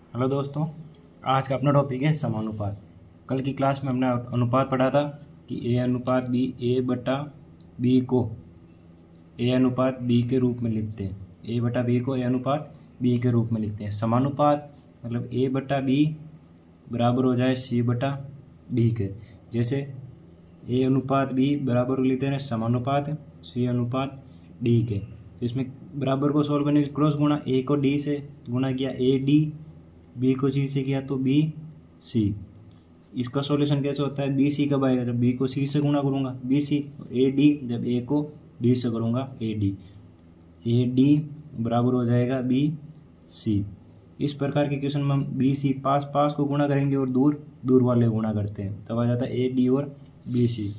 Hello दोस्तों, आज का अपना टॉपिक है समानुपात। कल की क्लास में हमने अनुपात पढ़ा था कि ए अनुपात बी ए बटा बी को ए अनुपात बी के रूप में लिखते हैं। ए बटा बी को ए अनुपात बी के रूप में लिखते हैं। समानुपात मतलब ए बटा बी बराबर हो जाए सी बटा डी के। जैसे ए अनुपात बी बराबर लिखते हैं समानुपात सी अनुपात डी के। तो इसमें बराबर को सॉल्व करने के क्रॉस गुणा, ए को डी से गुणा किया ए डी, बी को सी से किया तो बी सी। इसका सॉल्यूशन कैसे होता है? बी सी कब आएगा? जब बी को सी से गुणा करूँगा बी सी। ए डी जब ए को डी से करूँगा ए डी। ए डी बराबर हो जाएगा बी सी। इस प्रकार के क्वेश्चन में हम बी सी पास पास को गुणा करेंगे और दूर दूर वाले गुणा करते हैं, तब आ जाता है ए डी और बी सी।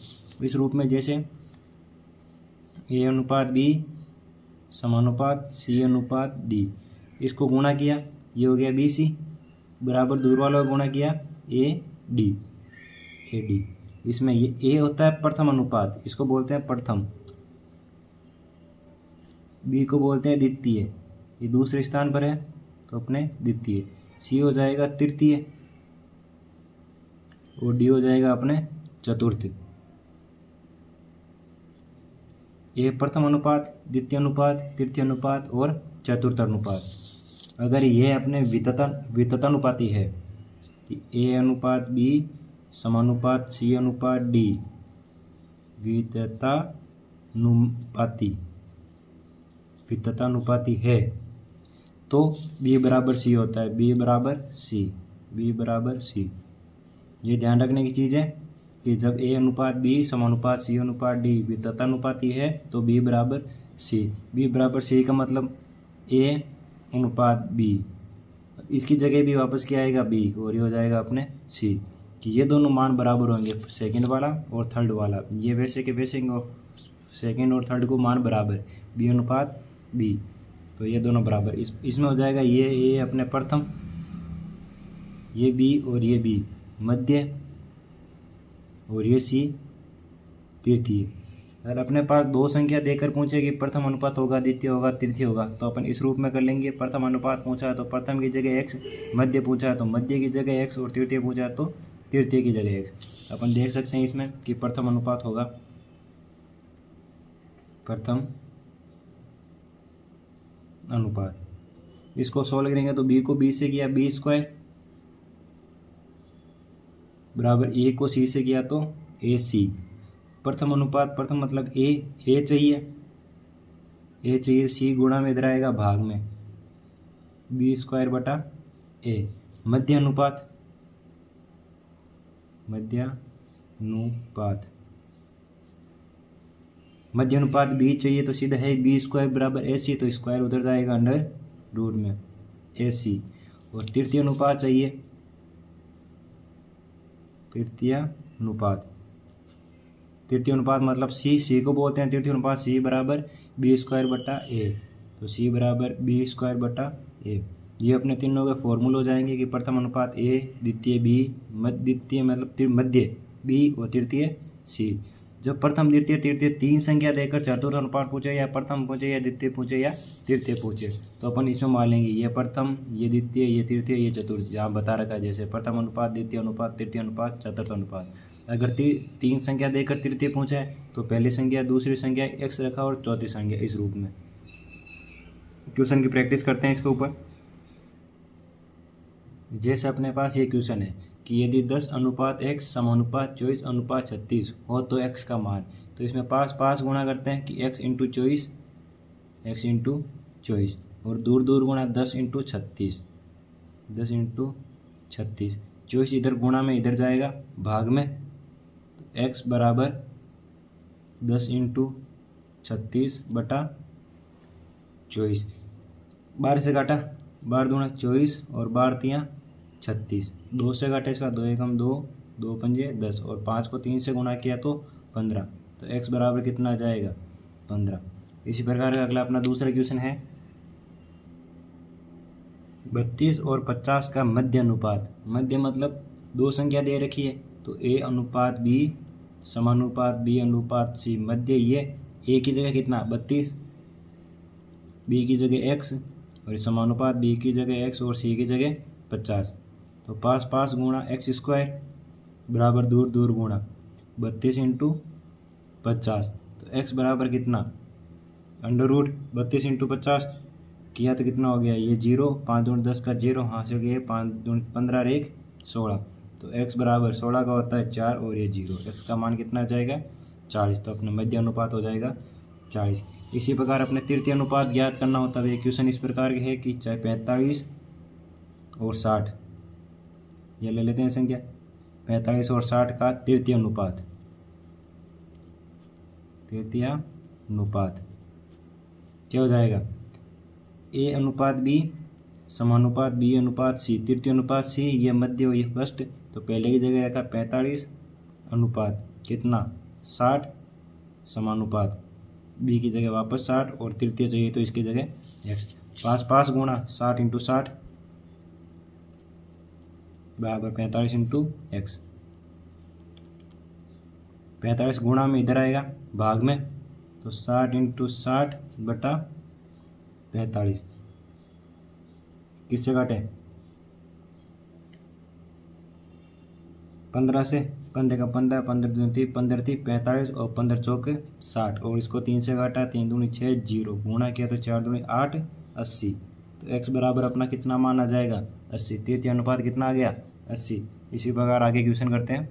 इस रूप में जैसे ए अनुपात बी समानुपात सी अनुपात डी, इसको गुणा किया, ये हो गया बी सी, बराबर दूर वाला गुणा किया ए डी। ए डी इसमें ये ए होता है प्रथम अनुपात, इसको बोलते हैं प्रथम। बी को बोलते हैं द्वितीय, ये दूसरे स्थान पर है तो अपने द्वितीय। सी हो जाएगा तृतीय और डी हो जाएगा अपने चतुर्थ। ये प्रथम अनुपात, द्वितीय अनुपात, तृतीय अनुपात और चतुर्थ अनुपात। अगर ये अपने विततानुपाती है कि ए अनुपात बी समानुपात सी अनुपात डी विततानुपाती है तो बी बराबर सी होता है। बी बराबर सी, बी बराबर सी। ये ध्यान रखने की चीज़ है कि जब ए अनुपात बी समानुपात सी अनुपात डी विततानुपाती है तो बी बराबर सी। बी बराबर सी का मतलब ए अनुपात बी, इसकी जगह भी वापस क्या आएगा बी, और ये हो जाएगा अपने सी। कि ये दोनों मान बराबर होंगे, सेकंड वाला और थर्ड वाला। ये वैसे के वैसे सेकंड और थर्ड को मान बराबर, बी अनुपात बी, तो ये दोनों बराबर। इसमें हो जाएगा ये ए अपने प्रथम, ये बी और ये बी मध्य, और ये सी तृतीय। अगर अपने पास दो संख्या देकर पूछे कि प्रथम अनुपात होगा द्वितीय होगा तृतीय होगा तो अपन इस रूप में कर लेंगे। प्रथम अनुपात पूछा है तो प्रथम की जगह एक्स, मध्य पूछा है तो मध्य की जगह एक्स, और तृतीय पूछा है तो तृतीय की जगह एक्स। अपन देख सकते हैं इसमें कि प्रथम अनुपात होगा प्रथम अनुपात। इसको सॉल्व करेंगे तो बी को बी से किया बी स्क्वायर बराबर ए को सी से किया तो ए सी। प्रथम अनुपात, प्रथम मतलब ए चाहिए, सी गुणा में इधर आएगा भाग में, बी स्क्वायर बटा ए। मध्य अनुपात, मध्य अनुपात बी चाहिए तो सीधा है बी स्क्वायर बराबर ए सी, तो स्क्वायर उधर जाएगा अंडर रूट में ए सी। और तृतीय अनुपात चाहिए, तृतीय अनुपात मतलब सी को बोलते हैं तृतीय अनुपात। सी बराबर बी स्क्वायर बटा ए, तो सी बराबर बी स्क्वायर बटा ए। ये अपने तीनों के फॉर्मूले हो जाएंगे कि प्रथम अनुपात ए, द्वितीय बी, द्वितीय मतलब मध्य बी और तृतीय सी। जब प्रथम द्वितीय तृतीय तीन संख्या देकर चतुर्थ अनुपात पूछे, या प्रथम पूछे या द्वितीय पूछे या तृतीय पूछे, तो अपन इसमें मान लेंगे ये प्रथम, ये द्वितीय, ये तृतीय, ये चतुर्थ। यहाँ बता रखा है जैसे प्रथम अनुपात, द्वितीय अनुपात, तृतीय अनुपात, चतुर्थ अनुपात। अगर तीन संख्या देकर तृतीय पूछा है तो पहली संख्या, दूसरी संख्या एक्स रखा और चौथी संख्या इस रूप में। क्वेश्चन की प्रैक्टिस करते हैं इसके ऊपर। जैसे अपने पास ये क्वेश्चन है कि यदि 10 अनुपात x समानुपात 24 अनुपात 36 हो तो x का मान, तो इसमें पास पास गुणा करते हैं कि x इंटू 24 और दूर दूर गुणा 10 इंटू 36, 10 इंटू 36। 24 इधर गुणा में इधर जाएगा भाग में, तो x बराबर 10 इंटू 36 बटा 24। 12 से काटा, 12 दूना 24 और 12 तियाँ 36। 2 से काटा इसका 2 एकम 2, 2 पंजे 10, और 5 को 3 से गुणा किया तो 15। तो x बराबर कितना आ जाएगा? 15। इसी प्रकार का अगला अपना दूसरा क्वेश्चन है 32 और 50 का मध्य अनुपात। मध्य मतलब दो संख्या दे रखी है तो a अनुपात b समानुपात b अनुपात c। मध्य ये a की जगह कितना 32, b की जगह x, और समानुपात b की जगह x और c की जगह 50। तो पास पास गुणा एक्स स्क्वायर बराबर दूर दूर गुणा 32 इंटू 50। तो एक्स बराबर कितना, अंडर रूट 32 इंटू 50 किया तो कितना हो गया, ये 0, 5 दूनी 10 का 0, हाँ से गए 5 दूनी 15 और 1 16। तो x बराबर 16 का होता है 4 और ये 0, x का मान कितना आ जाएगा 40। तो अपना मध्य अनुपात हो जाएगा 40। इसी प्रकार अपने तृतीय अनुपात ज्ञात करना होता है। क्वेश्चन इस प्रकार के है कि चाहे 45 और 60, ये ले लेते हैं संख्या 45 और 60 का तृतीय अनुपात, तृतीय अनुपात क्या हो जाएगा, ए अनुपात बी समानुपात बी अनुपात सी, तृतीय अनुपात सी, ये मध्य हो ये फर्स्ट। तो पहले की जगह रखा 45 अनुपात कितना 60 समानुपात बी की जगह वापस 60 और तृतीय चाहिए तो इसकी जगह एक्स। पास पास गुणा 60 इंटू 60 बराबर 45 इंटू एक्स। 45 गुणा में इधर आएगा भाग में, तो 60 इंटू 60 बटा 45 किससे काटे 15 से, 15 का 15, 15 दूनी 30, 15 थी 45 और 15 चौके 60 और इसको 3 से काटा, 3 दूनी 6 0 गुणा किया तो 4 दूनी 8 80। तो x बराबर अपना कितना मान आ जाएगा 80। तृतीय अनुपात कितना आ गया 80। इसी प्रकार आगे क्वेश्चन करते हैं।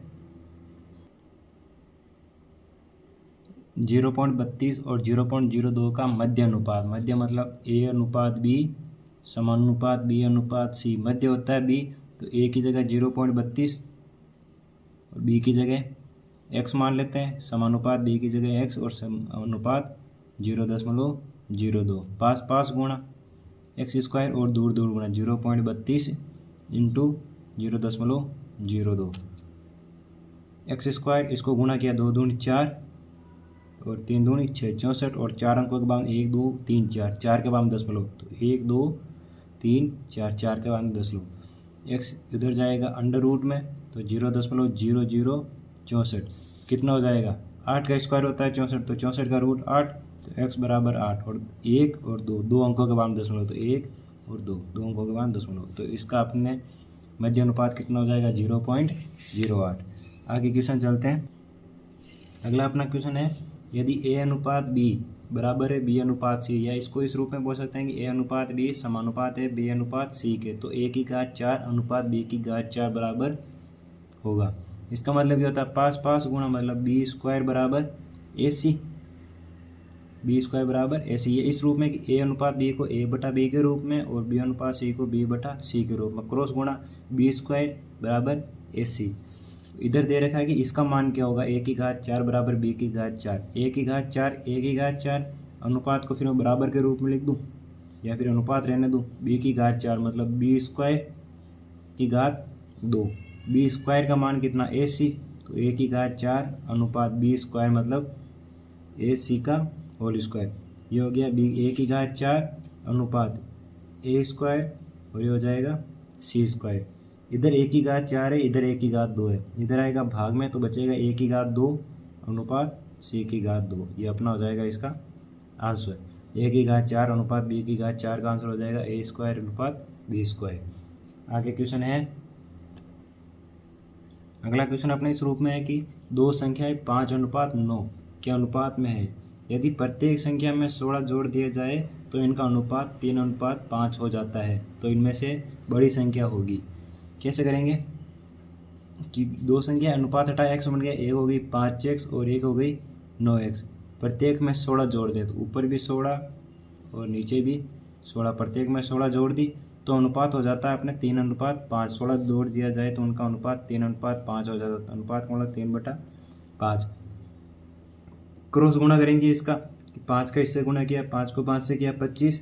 0.32 और 0.02 का मध्य अनुपात, मध्य मतलब a अनुपात b समानुपात b अनुपात c, मध्य होता है b। तो a की जगह 0.32 और b की जगह x मान लेते हैं, समानुपात b की जगह x और अनुपात 0.02, पास पास गुणा एक्स स्क्वायर और दूर दूर गुणा 0.32 इंटू 0.02 एक्स स्क्वायर, इसको गुणा किया 2 दूनी 4 और 3 दूनी 6 64 और 4 अंकों के बाद 1 2 3 4, 4 के बाद 10 लो तो 1 2 3 4, 4 के बाद 10 लो। एक्स इधर जाएगा अंडर रूट में तो 0.0064 कितना हो जाएगा, 8 का स्क्वायर होता है 64, तो 64 का रूट 8, तो एक्स बराबर 8 और 1 और 2, 2 अंकों के बाद 10 तो 1 और 2, 2 अंकों के बाद 10। तो इसका अपने मध्य अनुपात कितना हो जाएगा 0.08। आगे क्वेश्चन चलते हैं। अगला अपना क्वेश्चन है, यदि ए अनुपात बी बराबर है बी अनुपात सी, या इसको इस रूप में बोल सकते हैं कि ए अनुपात बी समानुपात है बी अनुपात सी के, तो ए की घात 4 अनुपात बी की घात 4 बराबर होगा। इसका मतलब ये होता है पास पास गुणा मतलब बी स्क्वायर बराबर ए सी, बी स्क्वायर बराबर ए सी। ये इस रूप में कि ए अनुपात बी को ए बटा बी के रूप में और बी अनुपात सी को बी बटा सी के रूप में, क्रॉस गुणा बी स्क्वायर बराबर ए सी। इधर दे रखा है कि इसका मान क्या होगा, ए की घात 4 बराबर बी की घात 4, ए की घात 4 ए की घात 4, अनुपात को फिर मैं बराबर के रूप में लिख दूं या फिर अनुपात रहने दूं, बी की घात 4 मतलब बी स्क्वायर की घात 2, बी स्क्वायर का मान कितना ए सी, तो ए की घात 4 अनुपात बी स्क्वायर मतलब ए सी का होल स्क्वायर, ये हो गया बी ए की घात 4 अनुपात ए स्क्वायर और ये हो जाएगा सी स्क्वायर। इधर ए की घात 4 है, इधर ए की घात 2 है, इधर आएगा भाग में तो बचेगा ए की घात 2 अनुपात सी की घात 2, ये अपना हो जाएगा इसका आंसर। ए की घात 4 अनुपात बी की घात 4 का आंसर हो जाएगा ए स्क्वायर अनुपात बी स्क्वायर। आगे क्वेश्चन है, अगला क्वेश्चन अपने इस रूप में है कि दो संख्याएं 5 अनुपात 9 के अनुपात में है, यदि प्रत्येक संख्या में 16 जोड़ दिए जाए तो इनका अनुपात 3 अनुपात 5 हो जाता है, तो इनमें से बड़ी संख्या होगी। कैसे करेंगे कि दो संख्या अनुपात हटा x बन गया, एक हो गई 5x और एक हो गई 9x, प्रत्येक में 16 जोड़ दे तो ऊपर भी 16 और नीचे भी 16, प्रत्येक में 16 जोड़ दी तो अनुपात हो जाता है अपने 3 अनुपात 5। 16 जोड़ दिया जाए तो उनका अनुपात 3 अनुपात 5 हो जाता है, अनुपात का मतलब 3/5। क्रॉस गुणा करेंगे इसका, 5 का इससे गुणा किया, 5 को 5 से किया 25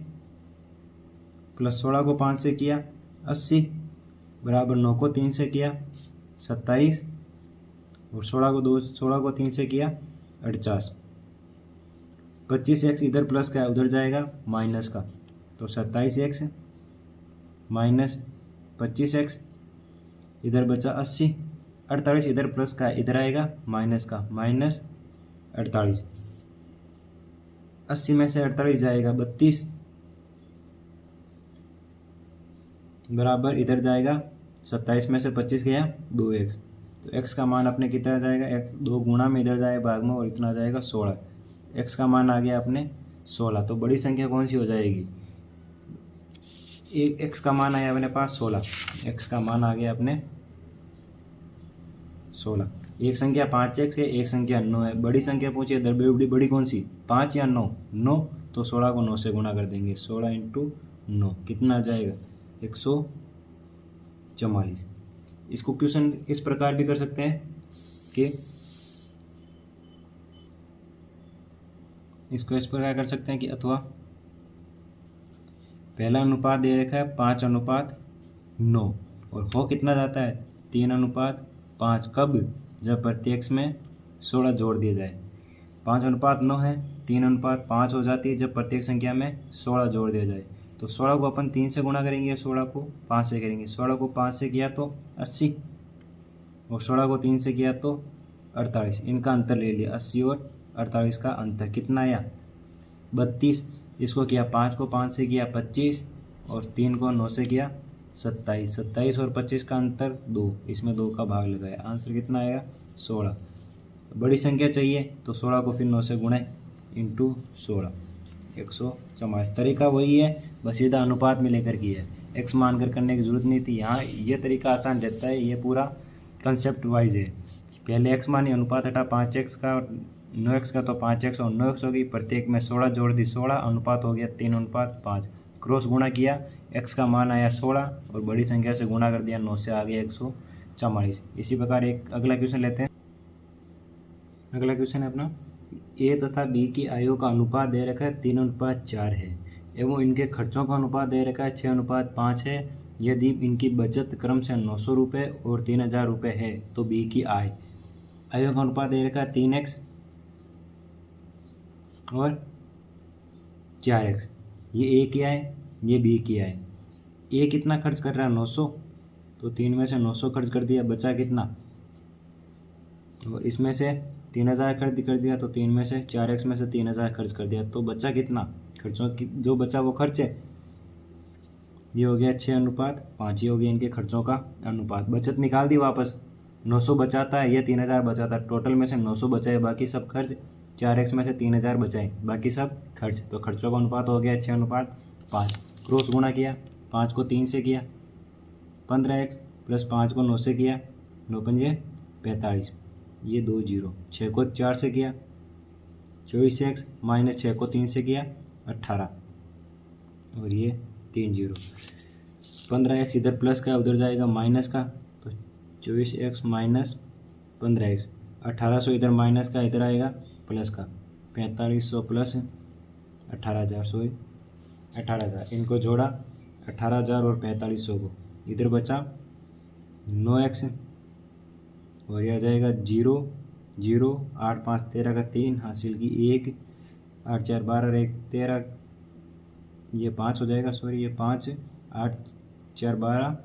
प्लस 16 को 5 से किया 80 बराबर 9 को 3 से किया 27 और 16 को 3 से किया 48। 25x इधर प्लस का है उधर जाएगा माइनस का, तो 27x माइनस 25x इधर बचा 80, 48 इधर प्लस का है इधर आएगा माइनस का, माइनस 48, 80 में से 48 जाएगा 32, बराबर इधर जाएगा 27 में से 25 गया 2x, तो x का मान अपने कितना जाएगा, एक 2 गुणा में इधर जाएगा भाग में और इतना जाएगा 16, x का मान आ गया अपने 16। तो बड़ी संख्या कौन सी हो जाएगी, एक x का मान आया अपने पास 16, x का मान आ गया अपने 16। एक संख्या 5x है, एक संख्या 9 है, बड़ी संख्या पूछी इधर बड़ी कौन सी 5 या 9, 9, तो 16 को 9 से गुणा कर देंगे, 16 × 9 कितना आ जाएगा 144। इसको क्वेश्चन इस प्रकार भी कर सकते हैं कि इसको इस प्रकार कर सकते हैं कि अथवा पहला अनुपात दे रखा है 5:9 और हो कितना जाता है 3:5, कब, जब प्रत्येक में 16 जोड़ दिया जाए। 5:9 है, 3:5 हो जाती है जब प्रत्येक संख्या में 16 जोड़ दिया जाए। तो 16 को अपन 3 से गुणा करेंगे, 16 को 5 से करेंगे। 16 को 5 से किया तो 80 और 16 को 3 से किया तो 48, इनका अंतर ले लिया, 80 और 48 का अंतर कितना आया 32। इसको किया 5 को 5 से किया 25 और 3 को 9 से किया 27, 27 और 25 का अंतर 2, इसमें 2 का भाग लगाया, आंसर कितना आएगा 16। बड़ी संख्या चाहिए तो 16 को फिर 9 से गुणे इंटू 16, 144। तरीका वही है, बस सीधा अनुपात में लेकर किया है, एक्स मानकर करने की जरूरत नहीं थी। यहाँ ये तरीका आसान रहता है, ये पूरा कंसेप्ट वाइज है। पहले एक्स मानी, अनुपात हटा 5x का 9x का, तो 5x और 9x हो गई, प्रत्येक में 16 जोड़ दी 16, अनुपात हो गया 3:5, क्रॉस गुणा किया, x का मान आया 16 और बड़ी संख्या से गुणा कर दिया 9 से, आ गया 144। इसी प्रकार एक अगला क्वेश्चन लेते हैं। अगला क्वेश्चन है अपना, ए तथा बी की आयु का अनुपात दे रखा है 3:4 है एवं इनके खर्चों का अनुपात दे रखा है 6:5 है। यदि इनकी बचत क्रम से 900 रुपये और 3000 रुपये है तो बी की आयु का अनुपात दे रखा है 3x और 4x। ये ए की आय, ये बी की आय। ए कितना खर्च कर रहा है 900, तो 3 में से 900 खर्च कर दिया, बचा कितना, और इसमें से 3000 खर्च कर दिया, तो 3 में से 4x में से 3000 खर्च कर दिया, तो बचा कितना, खर्चों की जो बचा वो खर्च है, ये हो गया 6:5, ये हो गया इनके खर्चों का अनुपात। बचत निकाल दी वापस, 900 बचाता है, ये 3000 बचाता है, टोटल में से 900 बचाए, बाकी सब खर्च, 4x में से 3000 बचाए, बाकी सब खर्च, तो खर्चों का अनुपात हो गया 6:5। क्रॉस गुणा किया, 5 को 3 से किया 15x प्लस 5 को 9 से किया, 9 पंजे 45, ये 2 0, 6 को 4 से किया 24x माइनस 6 को 3 से किया 18 और ये 3 0। 15x इधर प्लस का उधर जाएगा माइनस का, तो 24x माइनस 15x, 1800 इधर माइनस का इधर आएगा प्लस का, 4500 प्लस 18000, सॉरी 18000, इनको जोड़ा 18000 और 4500 को, इधर बचा 9x और यह आ जाएगा 0 0, 8 5 13 का 3 हासिल की 1, 8 4 12 और 1 13, ये 5 हो जाएगा, सॉरी ये 5, 8 4 12,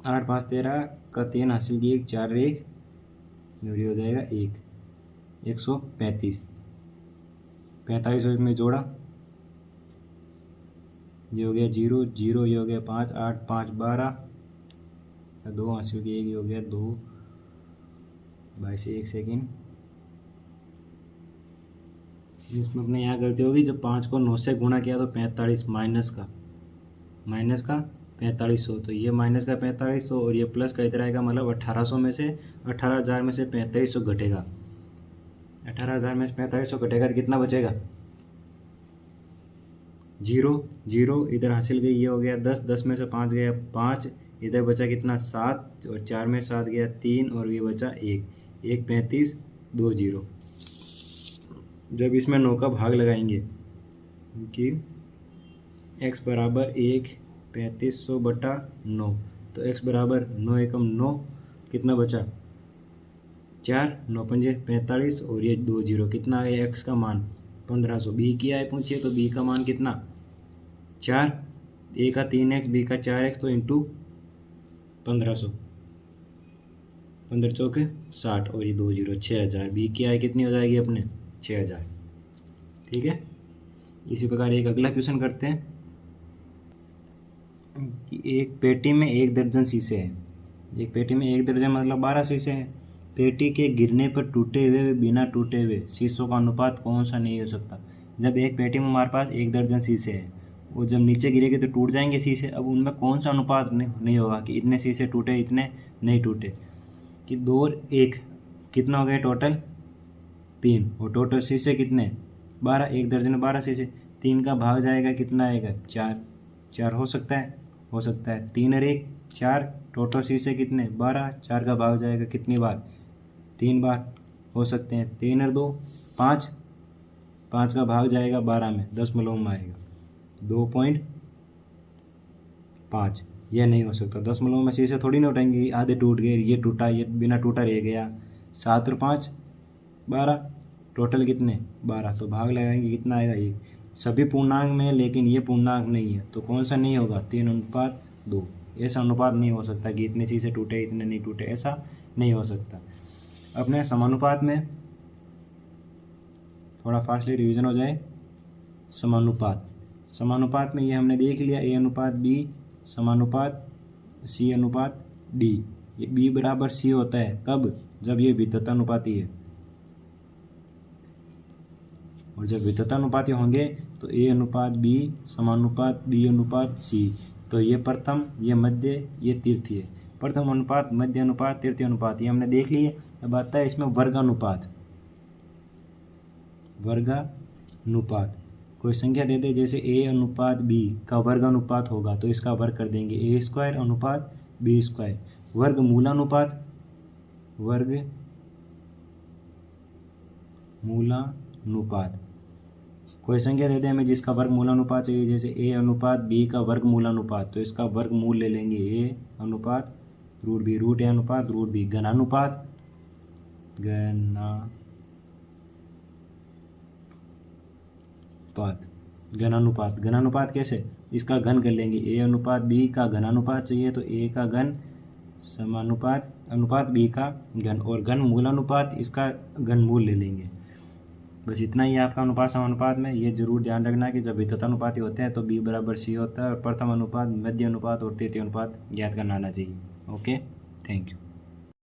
8 5 13 का 3 हासिल की 1, 4 1 और ये हो जाएगा 1, 135। 4500 में जोड़ा, ये हो गया 0 0, ये हो गया 5, 8 5 12, 2 हासिल की 1, ये हो गया 2 22 1 सेकेंड। इसमें अपने यहाँ गलती होगी, जब 5 को 9 से गुणा किया तो 45 माइनस का 4500, तो ये माइनस का 4500 और ये प्लस का इधर आएगा, मतलब 1800 में से 18000 में से 4500 घटेगा, 18000 में से 4500 घटेगा तो कितना बचेगा 0 0, इधर हासिल गई, ये हो गया 10, 10 में से 5 गया 5, इधर बचा कितना 7 और 4 में 7 गया 3 और ये बचा 1, 1 35 2 0। जब इसमें 9 का भाग लगाएंगे कि x बराबर 1 3500/9, तो x बराबर 9 एकम 9, कितना बचा 4, 9 पंजे 45 और ये 2 0, कितना है x का मान 1500। बी की आय पूछिए तो बी का मान कितना 4, ए का 3x बी का 4x, तो इंटू 1500, 15 चौके 60 और ये 2 0, 6000। बी की आय कितनी हो जाएगी अपने 6000, ठीक है। इसी प्रकार एक अगला क्वेश्चन करते हैं। कि एक पेटी में 1 दर्जन शीशे हैं। एक पेटी में 1 दर्जन मतलब 12 शीशे हैं। पेटी के गिरने पर टूटे हुए व बिना टूटे हुए शीशों का अनुपात कौन सा नहीं हो सकता। जब एक पेटी में हमारे पास 1 दर्जन शीशे हैं, वो जब नीचे गिरेंगे तो टूट जाएंगे शीशे। अब उनमें कौन सा अनुपात नहीं होगा कि इतने शीशे टूटे इतने नहीं टूटे। कि 2 और 1 कितना हो गया टोटल 3, और टोटल शीशे कितने 12। 1 दर्जन में 12 शीशे, 3 का भाग जाएगा कितना आएगा 4। 4 हो सकता है, हो सकता है। 3 और 1 4, टोटल शीशे कितने 12। 4 का भाग जाएगा कितनी बार 3 बार, हो सकते हैं। 3 और 2 5, 5 का भाग जाएगा 12 में, 10 में आएगा 2.5। यह नहीं हो सकता। 10 में शीशे थोड़ी ना उठाएंगे, आधे टूट गए, ये टूटा, ये बिना टूटा रह गया। 7 और 5 12, टोटल कितने 12, तो भाग लगाएंगे कितना आएगा 1। सभी पूर्णांक में, लेकिन ये पूर्णांक नहीं है, तो कौन सा नहीं होगा 3:2। ऐसा अनुपात नहीं हो सकता कि इतने शीशे टूटे इतने नहीं टूटे, ऐसा नहीं हो सकता। अपने समानुपात में थोड़ा फास्टली रिवीजन हो जाए। समानुपात, समानुपात में ये हमने देख लिया A/B समानुपात C/D। ये B बराबर C होता है कब, जब ये विद्युतानुपाती है। और जब विद्युतानुपाती होंगे तो A/B समानुपात B/C। तो ये प्रथम, ये मध्य, ये तृतीय। प्रथम अनुपात, मध्य अनुपात, तृतीय अनुपात ये हमने देख लिए। अब आता है इसमें वर्गानुपात। वर्गानुपात, कोई संख्या दे दे, जैसे A/B का वर्गानुपात होगा तो इसका वर्ग कर देंगे A² / B²। वर्गमूलानुपात, वर्गमूलानुपात, कोई संख्या दे दे हमें जिसका वर्गमूलानुपात चाहिए, जैसे A/B का वर्गमूलानुपात, तो इसका वर्गमूल ले लेंगे A/√B, √A/√B। घनानुपात, घनानुपात, घनानुपात कैसे, इसका घन कर लेंगे। A/B का घनानुपात चाहिए तो A का घन समानुपात अनुपात B का घन, और घन मूलानुपात इसका घनमूल ले लेंगे। बस इतना ही आपका अनुपात समानुपात में। ये जरूर ध्यान रखना कि जब विद्युतानुपाती होते हैं तो B बराबर C होता है, और प्रथम अनुपात, मध्य अनुपात और तृतीय अनुपात ज्ञात करना आना चाहिए। Okay, thank you.